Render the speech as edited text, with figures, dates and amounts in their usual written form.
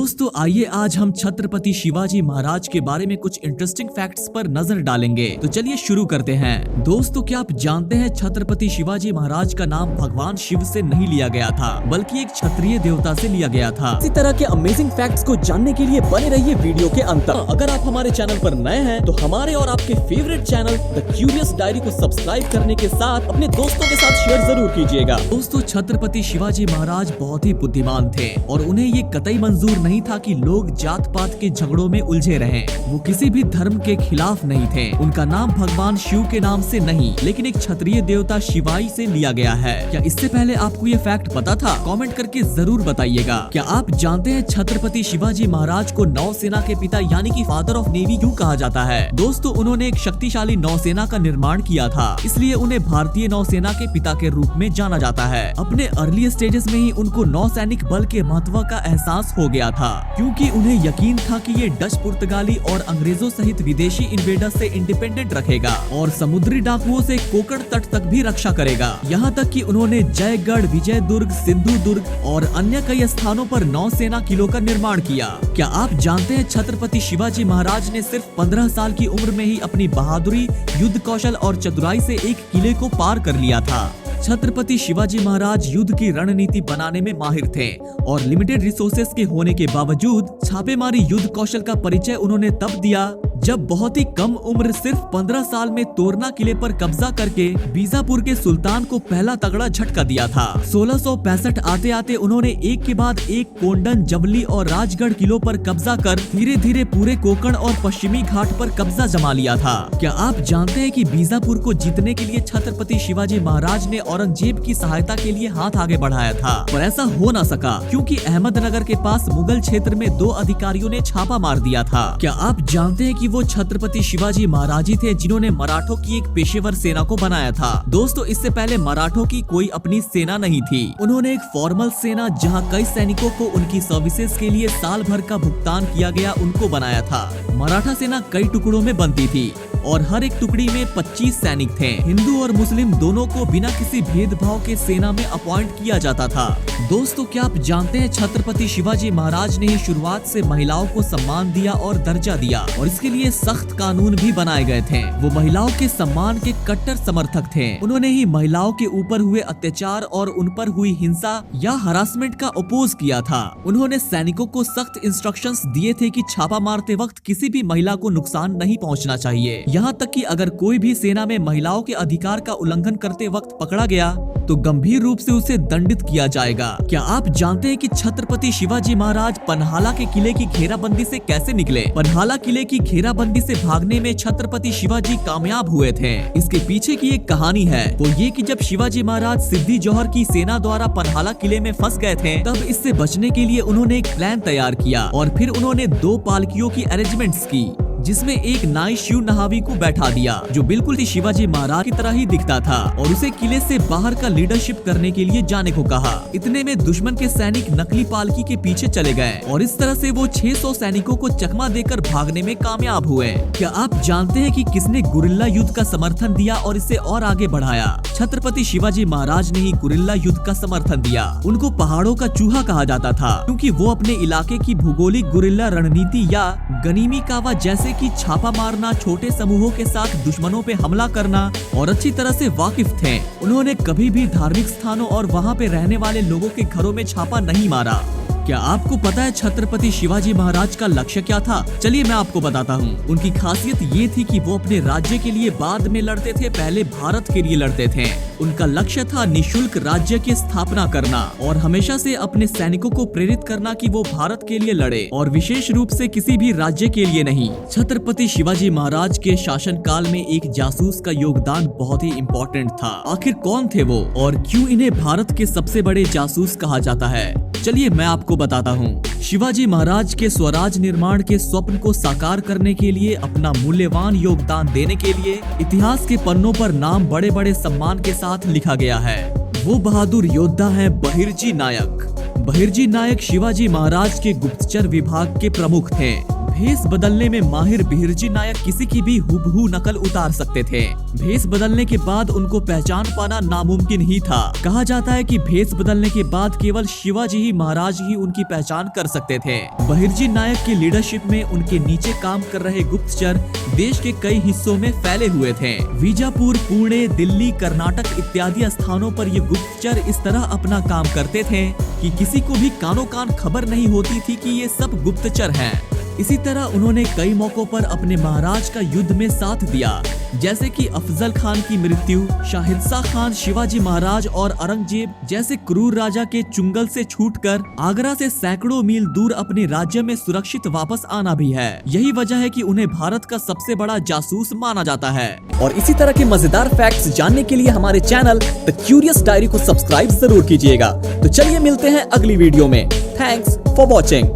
दोस्तों आइए आज हम छत्रपति शिवाजी महाराज के बारे में कुछ इंटरेस्टिंग फैक्ट्स पर नजर डालेंगे। तो चलिए शुरू करते हैं। दोस्तों क्या आप जानते हैं छत्रपति शिवाजी महाराज का नाम भगवान शिव से नहीं लिया गया था, बल्कि एक क्षत्रिय देवता से लिया गया था। इसी तरह के अमेजिंग फैक्ट्स को जानने के लिए बने रहिए वीडियो के अंत तक। अगर आप हमारे चैनल पर नए हैं तो हमारे और आपके favourite channel the curious diary को सब्सक्राइब करने के साथ अपने दोस्तों के साथ शेयर जरूर कीजिएगा। दोस्तों छत्रपति शिवाजी महाराज बहुत ही बुद्धिमान थे और उन्हें ये कतई मंजूर नहीं था कि लोग जात पात के झगड़ों में उलझे रहें। वो किसी भी धर्म के खिलाफ नहीं थे। उनका नाम भगवान शिव के नाम से नहीं, लेकिन एक क्षत्रिय देवता शिवाई से लिया गया है। क्या इससे पहले आपको ये फैक्ट पता था? कमेंट करके जरूर बताइएगा। क्या आप जानते हैं छत्रपति शिवाजी महाराज को नौसेना के पिता यानी कि फादर ऑफ नेवी क्यों कहा जाता है? दोस्तों उन्होंने एक शक्तिशाली नौसेना का निर्माण किया था, इसलिए उन्हें भारतीय नौसेना के पिता के रूप में जाना जाता है। अपने अर्ली स्टेजेस में ही उनको नौसैनिक बल के महत्व का एहसास हो गया था, क्योंकि उन्हें यकीन था कि ये डच, पुर्तगाली और अंग्रेजों सहित विदेशी इन्वेडर्स से इंडिपेंडेंट रखेगा और समुद्री डाकुओं से कोकण तट तक भी रक्षा करेगा। यहाँ तक कि उन्होंने जयगढ़, विजयदुर्ग, सिंधुदुर्ग और अन्य कई स्थानों पर नौसेना किलों का निर्माण किया। क्या आप जानते हैं छत्रपति शिवाजी महाराज ने सिर्फ 15 साल की उम्र में ही अपनी बहादुरी, युद्ध कौशल और चतुराई से एक किले को पार कर लिया था। छत्रपति शिवाजी महाराज युद्ध की रणनीति बनाने में माहिर थे और लिमिटेड रिसोर्सेस के होने के बावजूद छापेमारी युद्ध कौशल का परिचय उन्होंने तब दिया जब बहुत ही कम उम्र, सिर्फ 15 साल में तोरना किले पर कब्जा करके बीजापुर के सुल्तान को पहला तगड़ा झटका दिया था। 1665 आते आते उन्होंने एक के बाद एक कोंडन, जवली और राजगढ़ किलों पर कब्जा कर धीरे धीरे पूरे कोंकण और पश्चिमी घाट पर कब्जा जमा लिया था। क्या आप जानते हैं कि बीजापुर को जीतने के लिए छत्रपति शिवाजी महाराज ने औरंगजेब की सहायता के लिए हाथ आगे बढ़ाया था, पर ऐसा हो न सका क्योंकि अहमदनगर के पास मुगल क्षेत्र में 2 अधिकारियों ने छापा मार दिया था। क्या आप जानते हैं कि वो छत्रपति शिवाजी महाराज ही थे जिन्होंने मराठों की एक पेशेवर सेना को बनाया था? दोस्तों इससे पहले मराठों की कोई अपनी सेना नहीं थी। उन्होंने एक फॉर्मल सेना जहां कई सैनिकों को उनकी सर्विसेज के लिए साल भर का भुगतान किया गया, उनको बनाया था। मराठा सेना कई टुकड़ों में बनती थी और हर एक टुकड़ी में 25 सैनिक थे। हिंदू और मुस्लिम दोनों को बिना किसी भेदभाव के सेना में अपॉइंट किया जाता था। दोस्तों क्या आप जानते हैं छत्रपति शिवाजी महाराज ने शुरुआत से महिलाओं को सम्मान दिया और दर्जा दिया और इसके लिए सख्त कानून भी बनाए गए थे। वो महिलाओं के सम्मान के कट्टर समर्थक थे। उन्होंने ही महिलाओं के ऊपर हुए अत्याचार और उन पर हुई हिंसा या हरासमेंट का अपोज किया था। उन्होंने सैनिकों को सख्त इंस्ट्रक्शंस दिए थे कि छापा मारते वक्त किसी भी महिला को नुकसान नहीं पहुंचना चाहिए। यहाँ तक कि अगर कोई भी सेना में महिलाओं के अधिकार का उल्लंघन करते वक्त पकड़ा गया तो गंभीर रूप से उसे दंडित किया जाएगा। क्या आप जानते हैं कि छत्रपति शिवाजी महाराज पन्हाला के किले की घेराबंदी से कैसे निकले? पन्हाला किले की घेराबंदी से भागने में छत्रपति शिवाजी कामयाब हुए थे। इसके पीछे की एक कहानी है, वो ये कि जब शिवाजी महाराज सिद्दी जौहर की सेना द्वारा पन्हाला किले में फंस गए थे, तब इससे बचने के लिए उन्होंने एक प्लान तैयार किया और फिर उन्होंने 2 पालकियों की अरेंजमेंट्स की, जिसमें एक नाई शिव नहावी को बैठा दिया जो बिल्कुल ही शिवाजी महाराज की तरह ही दिखता था और उसे किले से बाहर का लीडरशिप करने के लिए जाने को कहा। इतने में दुश्मन के सैनिक नकली पालकी के पीछे चले गए और इस तरह से वो 600 सैनिकों को चकमा देकर भागने में कामयाब हुए। क्या आप जानते हैं कि किसने गुरिल्ला युद्ध का समर्थन दिया और इसे और आगे बढ़ाया? छत्रपति शिवाजी महाराज ने ही गुरिल्ला युद्ध का समर्थन दिया। उनको पहाड़ों का चूहा कहा जाता था क्योंकि वो अपने इलाके की भूगोलिक गुरिल्ला रणनीति या गनीमी कावा जैसे कि छापा मारना, छोटे समूहों के साथ दुश्मनों पे हमला करना और अच्छी तरह से वाकिफ थे। उन्होंने कभी भी धार्मिक स्थानों और वहाँ पे रहने वाले लोगों के घरों में छापा नहीं मारा। क्या आपको पता है छत्रपति शिवाजी महाराज का लक्ष्य क्या था? चलिए मैं आपको बताता हूँ। उनकी खासियत ये थी कि वो अपने राज्य के लिए बाद में लड़ते थे, पहले भारत के लिए लड़ते थे। उनका लक्ष्य था निशुल्क राज्य की स्थापना करना और हमेशा से अपने सैनिकों को प्रेरित करना कि वो भारत के लिए लड़े और विशेष रूप से किसी भी राज्य के लिए नहीं। छत्रपति शिवाजी महाराज के शासन काल में एक जासूस का योगदान बहुत ही इम्पोर्टेंट था। आखिर कौन थे वो और क्यों इन्हें भारत के सबसे बड़े जासूस कहा जाता है? चलिए मैं आपको बताता हूँ। शिवाजी महाराज के स्वराज निर्माण के स्वप्न को साकार करने के लिए, अपना मूल्यवान योगदान देने के लिए इतिहास के पन्नों पर नाम बड़े बड़े सम्मान के साथ लिखा गया है। वो बहादुर योद्धा हैं बहिर्जी नायक। बहिर्जी नायक शिवाजी महाराज के गुप्तचर विभाग के प्रमुख थे। भेस बदलने में माहिर बिरजी नायक किसी की भी हुबहू नकल उतार सकते थे। भेस बदलने के बाद उनको पहचान पाना नामुमकिन ही था। कहा जाता है कि भेस बदलने के बाद केवल शिवाजी ही महाराज ही उनकी पहचान कर सकते थे। बिरजी नायक की लीडरशिप में उनके नीचे काम कर रहे गुप्तचर देश के कई हिस्सों में फैले हुए थे। बीजापुर, पुणे, दिल्ली, कर्नाटक इत्यादि स्थानों पर ये गुप्तचर इस तरह अपना काम करते थे कि किसी को भी कानो कान खबर नहीं होती थी कि ये सब गुप्तचर हैं। इसी तरह उन्होंने कई मौकों पर अपने महाराज का युद्ध में साथ दिया, जैसे कि अफजल खान की मृत्यु, शाहिदशाह खान, शिवाजी महाराज और औरंगजेब जैसे क्रूर राजा के चुंगल से छूटकर आगरा से सैकड़ों मील दूर अपने राज्य में सुरक्षित वापस आना भी है। यही वजह है कि उन्हें भारत का सबसे बड़ा जासूस माना जाता है। और इसी तरह के मजेदार फैक्ट्स जानने के लिए हमारे चैनल द क्यूरियस डायरी को सब्सक्राइब जरूर कीजिएगा। तो चलिए मिलते हैं अगली वीडियो में। Thanks for watching.